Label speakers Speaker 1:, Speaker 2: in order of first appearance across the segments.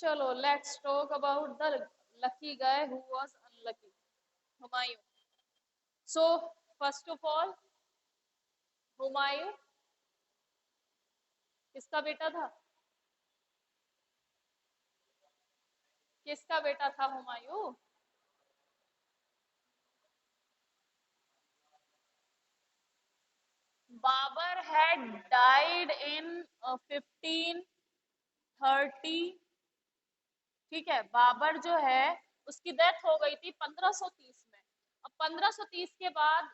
Speaker 1: चलो let's talk about the lucky guy who was unlucky, Humayun. So first of all, Humayun किसका बेटा था? किसका बेटा था Humayun? Babur had died in 1530। ठीक है, बाबर जो है उसकी डेथ हो गई थी 1530 में। अब 1530 के बाद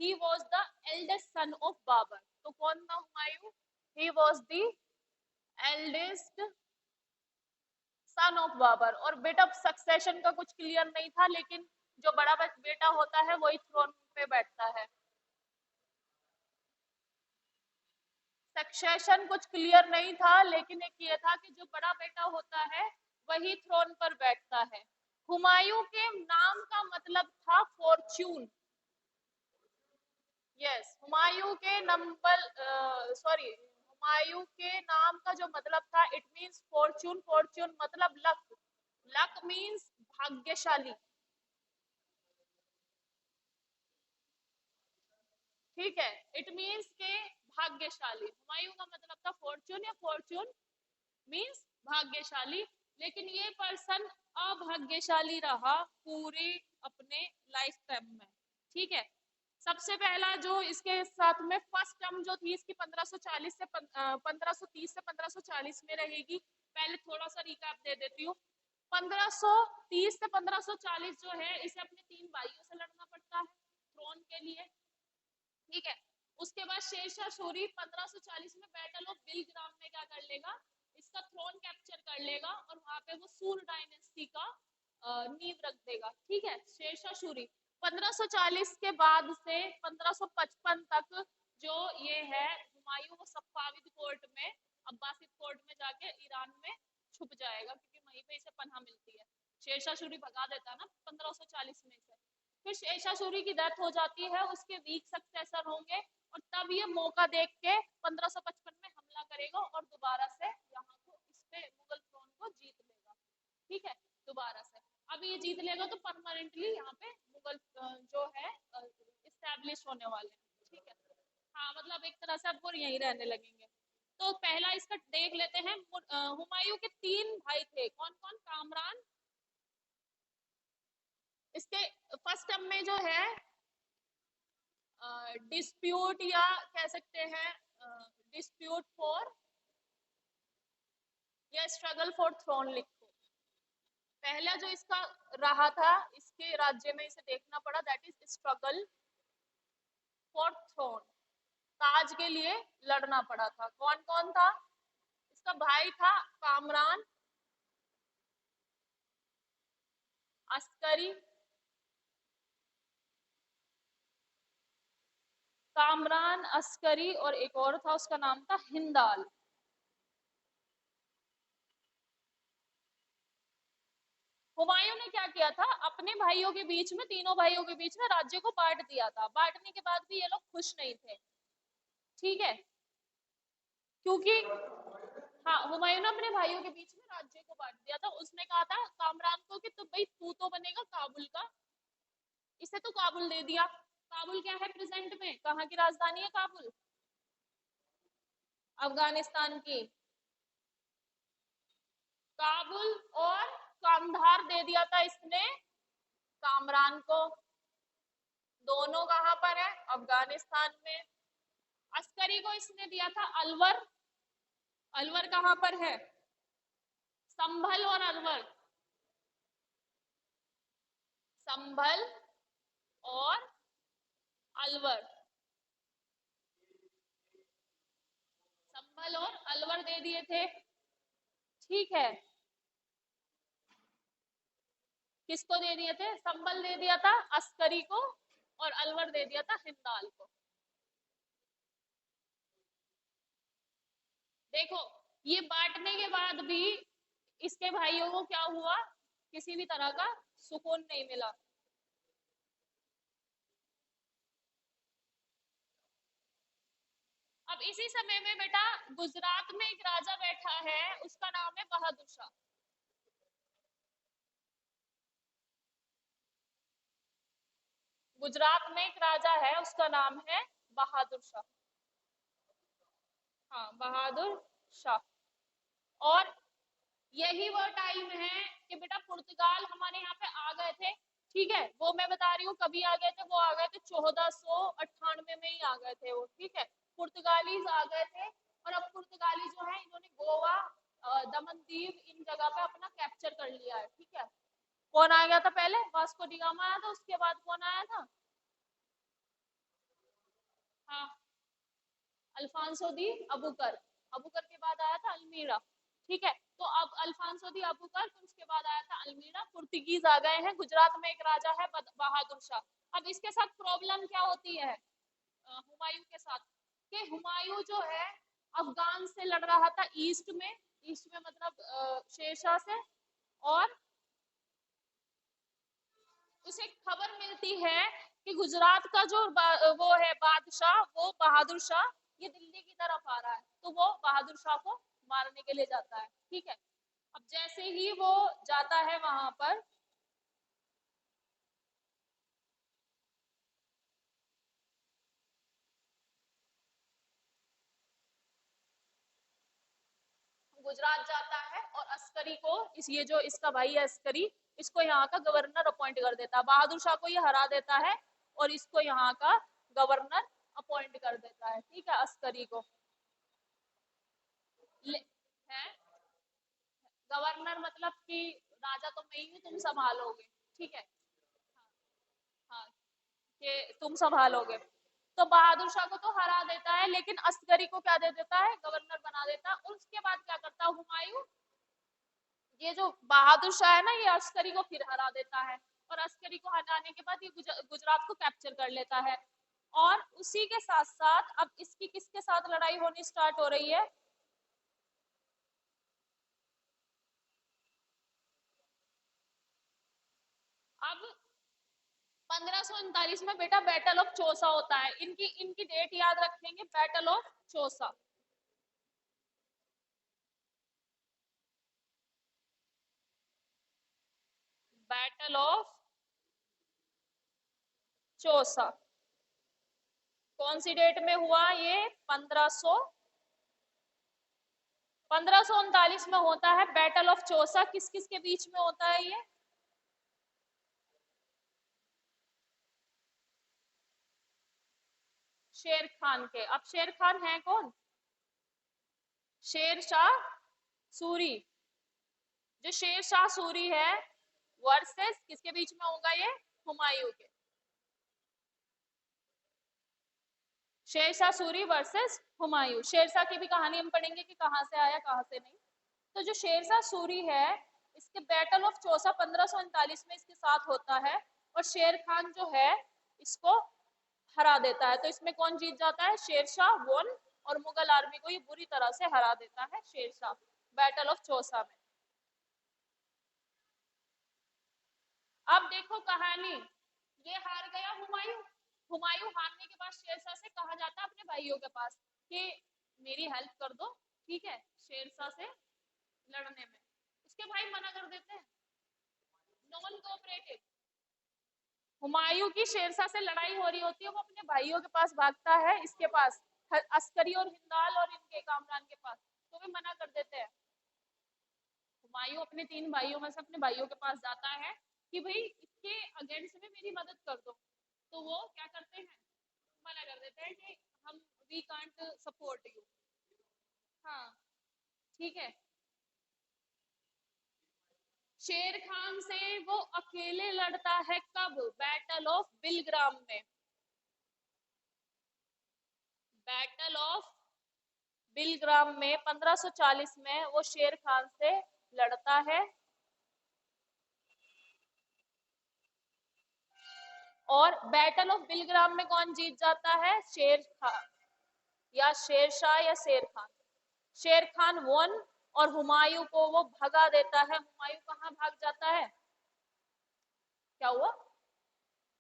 Speaker 1: he was the eldest son of Babur. तो कौन था Humayun? He was the eldest son of Babur. और बेटा सक्सेशन का कुछ क्लियर नहीं था, लेकिन जो बड़ा बेटा होता है वही थ्रोन पे बैठता है। सक्सेशन कुछ क्लियर नहीं था, लेकिन एक ये था कि जो बड़ा बेटा होता है वही थ्रोन पर बैठता है। हुमायूं के नाम का मतलब था फॉर्च्यून। यस, हुमायूं के हुमायूं के नाम का जो मतलब था, इट मींस फॉर्च्यून। फॉर्च्यून मतलब लक। लक मींस भाग्यशाली। ठीक है, इट मींस के भाग्यशाली। हुमायूं का मतलब था फॉर्च्यून, या फॉर्च्यून मींस भाग्यशाली। लेकिन ये पर्सन अभाग्यशाली रहा पूरे अपने लाइफ टाइम में। ठीक है, सबसे पहला जो इसके साथ में फर्स्ट टर्म जो थी इसकी 1540 से 1530 से 1540 में रहेगी। पहले थोड़ा सा रिकैप दे देती हूँ। 1530 से 1540 जो है, इसे अपने 3 भाइयों से लड़ना पड़ता है थ्रोन के लिए। ठीक है, उसके बाद शेरशाह सूरी 1540 में बैटल ऑफ बिलग्राम में क्या कर लेगा, इसका थ्रोन कैप्चर कर लेगा और वहां पे वो सूर डायनेस्टी का नींव रख देगा। ठीक है, शेरशाह सूरी 1540 के बाद से 1555 तक जो ये है हुमायूं, वो सफाविद कोर्ट में, अब्बासिद कोर्ट में जाके ईरान में छुप जाएगा, क्योंकि वहीं पे इसे पनाह मिलती है। शेरशाह सूरी भगा देता ना 1540 में से। फिर शेरशाह सूरी की डेथ हो जाती है, उसके वीक सक्सेसर होंगे, और तब ये मौका देख के 1555 में हमला करेगा और दोबारा से यहाँ को इस पे मुगल थ्रोन को जीत लेगा। ठीक है, दोबारा से अब ये जीत लेगा तो परमानेंटली यहाँ पे मुगल जो है इस्टेब्लिश होने वाले हैं। ठीक है, हाँ मतलब एक तरह से अब वो यहीं रहने लगेंगे। तो पहला इसका देख लेते हैं। हुमायूं के 3 भाई थे, कौन कौन? कामरान। इसके फर्स्ट टर्म में जो है डिस्प्यूट, या कह सकते हैं डिस्प्यूट फॉर, या स्ट्रगल फॉर थ्रोन लिखो। पहला जो इसका रहा था, इसके राज्य में इसे देखना पड़ा, that is struggle for throne. ताज के लिए लड़ना पड़ा था। कौन कौन था? इसका भाई था कामरान, अस्करी, कामरान अस्करी, और एक और था उसका नाम था हिंदाल। हुमायूं ने क्या किया था, अपने भाइयों के बीच में, तीनों भाइयों के बीच में राज्य को बांट दिया था। बांटने के बाद भी ये लोग खुश नहीं थे। ठीक है, क्योंकि हाँ, हुमायूं ने अपने भाइयों के बीच में राज्य को बांट दिया था। उसने कहा था कामरान को कि तो भाई तू तो बनेगा काबुल का, इसे तो काबुल दे दिया। काबुल क्या है प्रेजेंट में, कहाँ की राजधानी है काबुल? अफगानिस्तान की। काबुल और कांधार दे दिया था इसने कामरान को। दोनों कहां पर है? अफगानिस्तान में। अस्करी को इसने दिया था अलवर। अलवर कहां पर है? संभल और अलवर। संभल और अलवर। संभल और अलवर दे दिए थे। ठीक है, किसको दे दिए थे? संभल दे दिया था अस्करी को, और अलवर दे दिया था हिंदाल को। देखो, ये बांटने के बाद भी इसके भाइयों को क्या हुआ, किसी भी तरह का सुकून नहीं मिला। अब इसी समय में बेटा गुजरात में एक राजा बैठा है, उसका नाम है बहादुर शाह। गुजरात में एक राजा है, उसका नाम है बहादुर शाह। हाँ, बहादुर शाह। और यही वो टाइम है कि बेटा पुर्तगाल हमारे यहाँ पे आ गए थे, ठीक है। वो मैं बता रही हूँ कभी आ गए थे, वो आ गए थे 1498 में ही आ गए थे वो, ठीक है। पुर्तगालीज आ गए थे, और अब पुर्तगाली जो है इन्होंने गोवा, दमन दीव, इन जगह पे अपना कैप्चर कर लिया है, ठीक है। कौन आ गया था पहले? वास्को डी गामा आया था, उसके बाद कौन आया था? हाँ, अल्फांसो दी अबुकर। अबुकर के बाद आया था अल्मीरा, ठीक है। तो अब अल्फांसो दी अबुकर, फिर उसके बाद आया था अल्मीरा। पुर्तगीज आ गए हैं। गुजरात में एक राजा है बहादुर शाह। अब इसके साथ प्रॉब्लम क्या होती है हुमायूं के साथ, कि हुमायूं जो है अफगान से लड़ रहा था ईस्ट में, ईस्ट में मतलब शेरशाह से, और उसे खबर मिलती है कि गुजरात का जो वो है बादशाह, वो बहादुर शाह, ये दिल्ली की तरफ आ रहा है। तो वो बहादुर शाह को मारने के लिए जाता है, ठीक है। अब जैसे ही वो जाता है वहां पर, गुजरात जाता है और अस्करी को, इस ये जो इसका भाई है अस्करी, इसको यहाँ का गवर्नर अपॉइंट कर देता है। बहादुर शाह को ये हरा देता है और इसको यहाँ का गवर्नर अपॉइंट कर देता है, ठीक है, अस्करी को। है गवर्नर मतलब कि राजा तो मैं ही हूँ, तुम संभालोगे, ठीक है। हाँ, कि तुम संभालोगे। तो बहादुर शाह को तो हरा देता है, लेकिन अस्करी को क्या दे देता है? गवर्नर बना देता है। और उसके बाद क्या करता है हुमायूं? ये जो बहादुर शाह है ना, ये अस्करी को फिर हरा देता है, और अस्करी को हराने के बाद ये गुजरात को कैप्चर कर लेता है। और उसी के साथ साथ अब इसकी किसके साथ लड़ाई होनी स्टार्ट हो रही है? अब 1539 में बेटा बैटल ऑफ चौसा होता है। इनकी इनकी डेट याद रखेंगे, battle of Chausa. Battle of Chausa कौन सी डेट में हुआ? ये 1539 में होता है बैटल ऑफ चौसा। किस किस के बीच में होता है ये? शेर खान के। अब शेर खान है कौन? शेर शाह सूरी। जो शेर शाह सूरी है वर्सेस किसके बीच में होगा ये? हुमायूं के। शेरशाह सूरी वर्सेस हुमायूं। शेरशाह की भी कहानी हम पढ़ेंगे कि कहां से आया कहां से नहीं। तो जो शेरशाह सूरी है, इसके बैटल ऑफ चौसा 1539 में इसके साथ होता है, और शेर खान जो है इसको हरा देता है। तो इसमें कौन जीत जाता है? शेरशाह वन, और मुगल आर्मी को ये बुरी तरह से हरा देता है शेरशाह बैटल ऑफ चौसा में। अब देखो कहानी, ये हार गया हुमायूं। हुमायूं हारने के बाद शेरशाह से कहा जाता है अपने भाइयों के पास कि मेरी हेल्प कर दो, ठीक है, शेरशाह से लड़ने में। उसके भाई मना कर देते हैं, नॉन कोऑपरेटिव। हुमायूं की शेरशाह से लड़ाई हो रही होती है, वो अपने भाइयों के पास भागता है, इसके पास अस्करी और हिंदाल और इनके कामरान के पास, तो वे मना कर देते हैं। हुमायूं अपने तीन भाइयों में से अपने भाइयों के पास जाता है कि भाई इसके अगेंस्ट में मेरी मदद कर दो। तो वो क्या करते हैं? मना कर देते हैं कि हम वी कांट सपोर्ट यू। हाँ, ठीक है। शेर खान से वो अकेले लड़ता है कब? बैटल ऑफ बिलग्राम में। बैटल ऑफ बिलग्राम में 1540 में वो शेर खान से लड़ता है, और बैटल ऑफ बिलग्राम में कौन जीत जाता है? शेर खान, या शेर शाह, या शेर खान। शेर खान वन, और हुमायूं को वो भगा देता है। हुमायूं कहाँ भाग जाता है? क्या हुआ?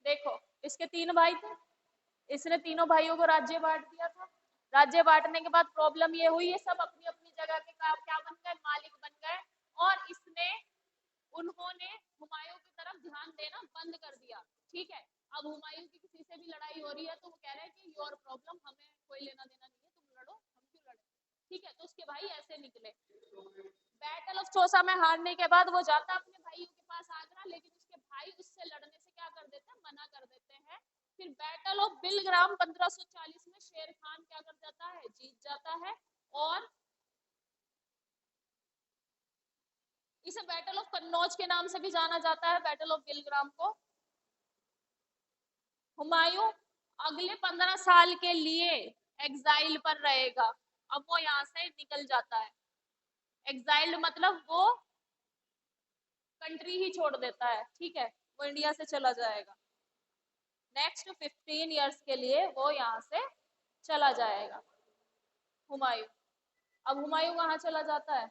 Speaker 1: देखो, इसके तीन भाई थे, इसने तीनों भाइयों को राज्य बांट दिया था। राज्य बांटने के बाद प्रॉब्लम ये हुई, ये सब अपनी अपनी जगह के क्या बन गए? मालिक बन गए। और इसने उन्होंने हुमायूं की तरफ ध्यान ध्यान देना बंद कर दिया। ठीक है, अब हुमायूं की किसी से भी लड़ाई हो रही है तो वो कह रहे हैं कि योर प्रॉब्लम, हमें कोई लेना देना नहीं है, तुम लड़ो, हम क्यों लड़े। ठीक है, तो उसके भाई ऐसे निकले। बैटल ऑफ चौसा में हारने के बाद वो जाता अपने भाइयों के पास आगरा, लेकिन उसके भाई उससे लड़ने से क्या कर देते हैं, मना कर देते हैं। फिर बैटल ऑफ बिलग्राम 1540 में शेर खान क्या कर जाता है, जीत जाता है। और इसे बैटल ऑफ कन्नौज के नाम से भी जाना जाता है, बैटल ऑफ बिलग्राम को। हुमायूं अगले 15 साल के लिए एग्जाइल पर रहेगा। अब वो यहाँ से निकल जाता है। एग्जाइल्ड मतलब वो कंट्री ही छोड़ देता है। ठीक है, वो इंडिया से चला जाएगा। नेक्स्ट 15 इयर्स के लिए वो यहाँ से चला जाएगा हुमायूं। अब हुमायूं कहाँ चला जाता है?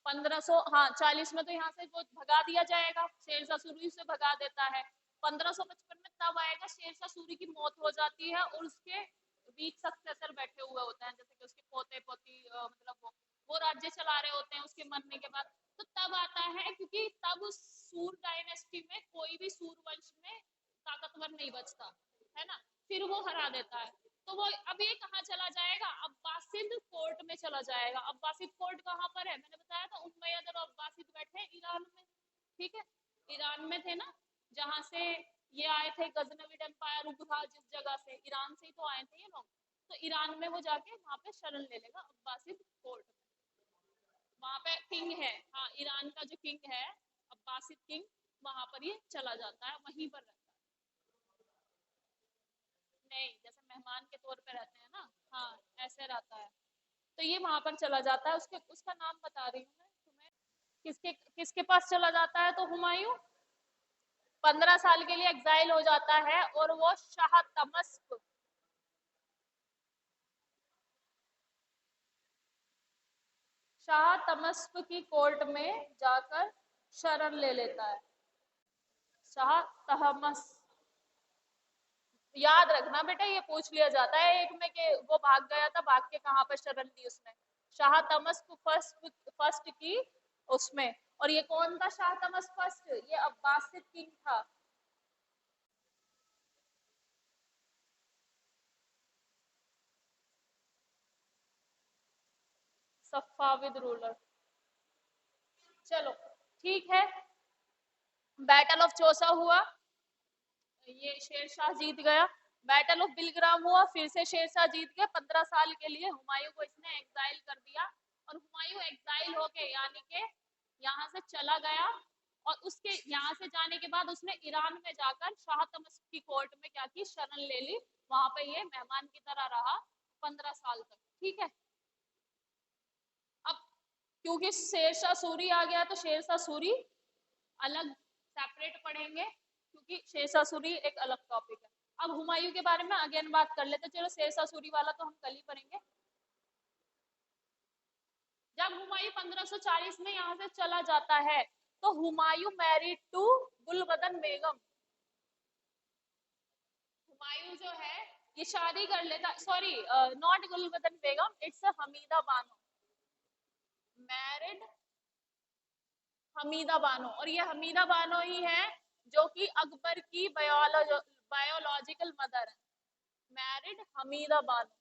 Speaker 1: 1500, हाँ 40 में तो यहाँ से वो भगा दिया जाएगा, शेरशाह सूरी से भगा देता है। 1555 में तब आएगा, शेरशाह सूरी की मौत हो जाती है और उसके वीक सक्सेसर बैठे हुए होते हैं, जैसे कि उसके पोते पोती, मतलब वो राज्य चला रहे होते हैं उसके मरने के बाद। तो तब आता है, क्योंकि तब सूर डायनेस्टी में कोई भी सूर वंश में ताकतवर नहीं बचता है ना, फिर वो हरा देता है। तो वो अब ये कहाँ चला जाएगा, अब्बासिद कोर्ट में चला जाएगा। अब्बासिद कोर्ट कहाँ पर है, मैंने बताया था उम्मयद और अब्बासिद बैठे ईरान में। ठीक है, ईरान में थे ना, जहाँ से ये आए थे, गजनविड एम्पायर उभरा जिस जगह से, ईरान से ही तो आए थे ये लोग। तो ईरान में वो जाके वहां पे शरण ले लेगा अब्बासिद कोर्ट में। वहां पे किंग है, हाँ ईरान का जो किंग है अब्बासिद किंग, वहां पर ये चला जाता है, वहीं पर रहता है। नहीं, जैसे मेहमान के तौर पे रहते हैं ना, हाँ ऐसे रहता है। तो ये वहां पर चला जाता है, उसके उसका नाम बता रही हूँ मैं तुम्हें। किसके किसके पास चला जाता है, तो हुमायूं 15 साल के लिए एग्जाइल हो जाता है और वो शाह तमस्क, शाह तमस्क की कोर्ट में जाकर शरण ले लेता है। शाह तहमस, याद रखना बेटा, ये पूछ लिया जाता है एक में कि वो भाग गया था, भाग के कहाँ पर शरण ली उसने। शाह तमस्क फर्स्ट फर्स्ट की उसमें। और ये कौन था शाह तमस्क फर्स्ट, ये अब्बासिद किंग था। Safavid ruler. चलो ठीक है, बैटल ऑफ चौसा हुआ, ये शेरशाह जीत गया। बैटल ऑफ बिलग्राम हुआ, फिर से शेरशाह जीत गया। 15 साल के लिए हुमायूं को इसने एग्जाइल कर दिया, और हुमायूं एग्जाइल होके यानी कि यहाँ से चला गया। और उसके यहाँ से जाने के बाद उसने ईरान में जाकर शाह तमस्क की कोर्ट में क्या की, शरण ले ली। वहां पे ये मेहमान की तरह रहा 15 साल तक। ठीक है, अब क्योंकि शेरशाह सूरी आ गया तो शेरशाह सूरी अलग सेपरेट पढ़ेंगे, क्योंकि शेरशाह सूरी एक अलग टॉपिक है। अब हुमायूं के बारे में अगेन बात कर लेते, चलो शेरशाह सूरी वाला तो हम कल ही पढ़ेंगे। जब हुमायूं 1540 में यहाँ से चला जाता है तो हुमायूं मैरिड टू गुलबदन बेगम। हुमायूं जो है ये शादी कर लेता, sorry not Gulbadan Begum, it's Hamida Bano, married Hamida Bano. और ये हमीदा बानो ही है जो कि अकबर की बायोलॉजिकल मदर है। मैरिड हमीदा बानो,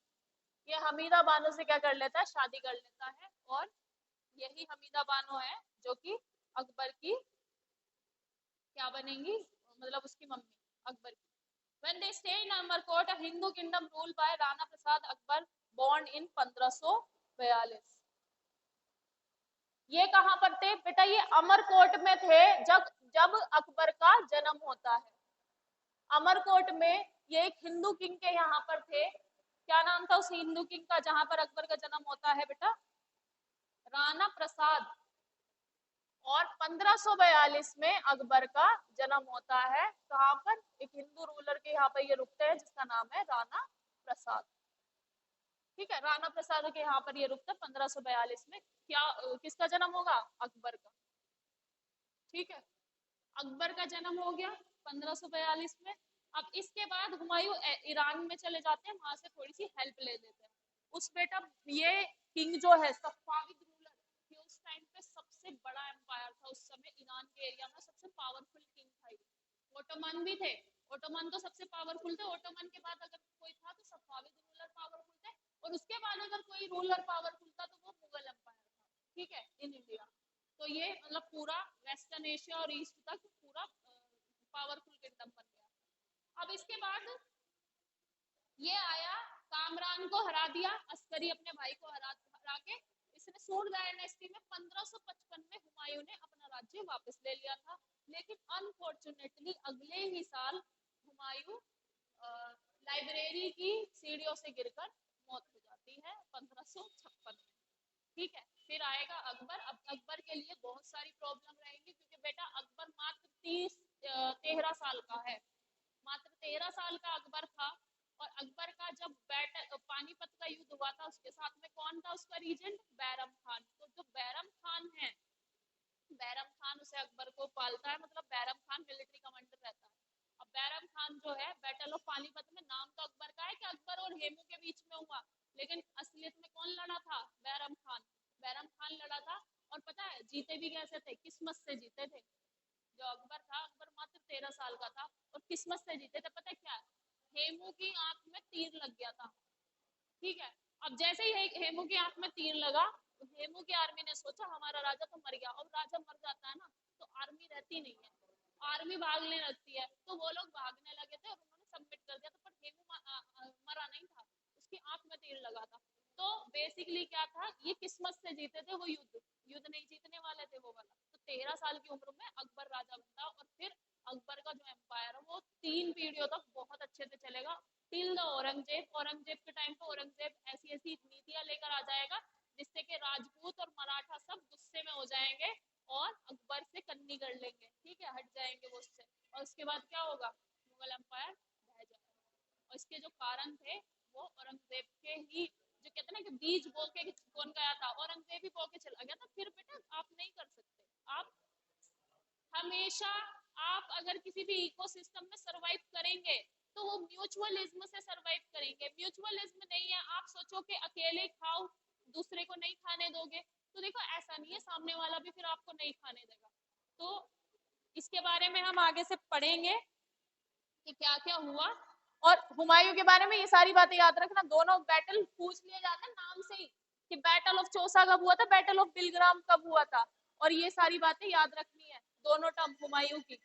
Speaker 1: ये हमीदा बानो से क्या कर लेता है, शादी कर लेता है। और यही हमीदा बानो है जो कि अकबर की क्या बनेंगी, मतलब उसकी मम्मी अकबर की। When they stay in Amarkot, a Hindu kingdom ruled by Rana Prasad Akbar, born in 1542। ये कहाँ पर थे बेटा, ये अमरकोट में थे जब जब अकबर का जन्म होता है। अमरकोट में ये एक हिंदू किंग के यहाँ पर थे। क्या नाम था उस हिंदू किंग का जहां पर अकबर का जन्म होता है बेटा, राणा प्रसाद। और 1542 में अकबर का जन्म होता है, कहां पर, एक हिंदू रूलर के यहाँ पर ये रुकते हैं जिसका नाम है राणा प्रसाद। ठीक है, राणा प्रसाद के यहाँ पर ये रुकते 1542 में। क्या किसका जन्म होगा, अकबर का। ठीक है, अकबर का जन्म हो गया 1542 में। अब इसके बाद हुमायूं ईरान में चले जाते हैं, वहां से थोड़ी सी हेल्प ले लेते हैं। उस बेटा ये किंग जो है सफाविद रूलर, ये उस टाइम पे सबसे बड़ा एम्पायर था उस समय, ईरान के एरिया में सबसे पावरफुल किंग था। ओटोमन भी थे, ओटोमन तो सबसे पावरफुल थे, ओटोमन के बाद अगर कोई था तो सफाविद रूलर पावरफुल थे, और उसके बाद अगर कोई रूलर पावरफुल था तो वो मुगल एम्पायर था, ठीक है, इन इंडिया। तो ये मतलब पूरा वेस्टर्न एशिया और ईस्ट तक पूरा पावरफुल किंगडम बन गया। अब इसके बाद ये आया, कामरान को हरा दिया, अस्करी अपने भाई को हरा के इसने सूट डायनेस्टी में 1555 में हुमायूं ने अपना राज्य वापस ले लिया था। लेकिन अनफॉर्चुनेटली अगले ही साल हुमायूं लाइब्रेरी की सीढ़ियों से गिरकर मौत हो जाती है 1556 में, ठीक है। फिर आएगा अकबर। अब अकबर के लिए बहुत सारी प्रॉब्लम रहेंगी, क्योंकि बेटा अकबर मात्र 13 साल का है, मात्र 13 साल का अकबर था। और अकबर का जब पानीपत का युद्ध हुआ था, उसके साथ में कौन था उसका रीजेंट? बैरम खान। तो जो बैरम खान है, बैरम खान उसे अकबर को पालता है, मतलब बैरम खान मिलिट्री कमांडर रहता है। अब बैरम खान जो है, बैटल ऑफ पानीपत में नाम तो अकबर का है कि अकबर और हेमू के बीच में हुआ, लेकिन असलियत में कौन लड़ा था? बैरम खान। बैरम खान लड़ा था, और पता है जीते भी कैसे थे? किस्मत से जीते थे। जो अकबर था, अकबर मात्र 13 साल का था और किस्मत से जीते थे। पता है क्या? हेमू की आंख में तीर लग गया था, ठीक है। अब जैसे ही हेमू की आंख में तीर लगा, तो हेमू की आर्मी ने सोचा हमारा राजा तो मर गया। और राजा मर जाता है ना तो आर्मी रहती नहीं है, आर्मी भागने लगती है। तो वो लोग भागने लगे थे और उन्होंने सबमिट कर दिया था, पर हेमू मरा नहीं था, उसकी आंख में तीर लगा था। तो बेसिकली क्या था, ये किस्मत से जीते थे वो युद्ध, युद्ध नहीं जीतने वाले थे वो वाला। तो 13 साल की उम्र में अकबर राजा बनता, और फिर अकबर का जो एम्पायर है वो 3 पीढ़ियों तक बहुत अच्छे से चलेगा, टिल द औरंगजेब। औरंगजेब के टाइम पे औरंगजेब ऐसी ऐसी नीतियां लेकर आ जाएगा जिससे कि राजपूत और मराठा सब गुस्से में हो जाएंगे और अकबर से कन्नी कर लेंगे, ठीक है, हट जाएंगे वो उससे। और उसके बाद क्या होगा? मुगल एम्पायर ढह जाएगा। और इसके जो कारण थे वो औरंगजेब के ही, जो कहते हैं ना कि बीज बो के कौन गया था? औरंगजेब ही बो के चला गया था। फिर बेटा आप नहीं कर सकते, आप हमेशा, आप अगर किसी भी इकोसिस्टम में सरवाइव करेंगे तो वो म्यूचुअलिज्म से सरवाइव करेंगे। म्यूचुअलिज्म नहीं है आप सोचो कि अकेले खाओ, दूसरे को नहीं खाने दोगे, तो देखो ऐसा नहीं है, सामने वाला भी फिर आपको नहीं खाने देगा। तो इसके बारे में हम आगे से पढ़ेंगे कि क्या क्या हुआ। और हुमायूं के बारे में ये सारी बातें याद रखना, दोनों बैटल पूछ लिए जाते हैं नाम से ही, कि बैटल ऑफ चौसा कब हुआ था, बैटल ऑफ बिलग्राम कब हुआ था, और ये सारी बातें याद रखनी है, दोनों टर्म हुमायूं की।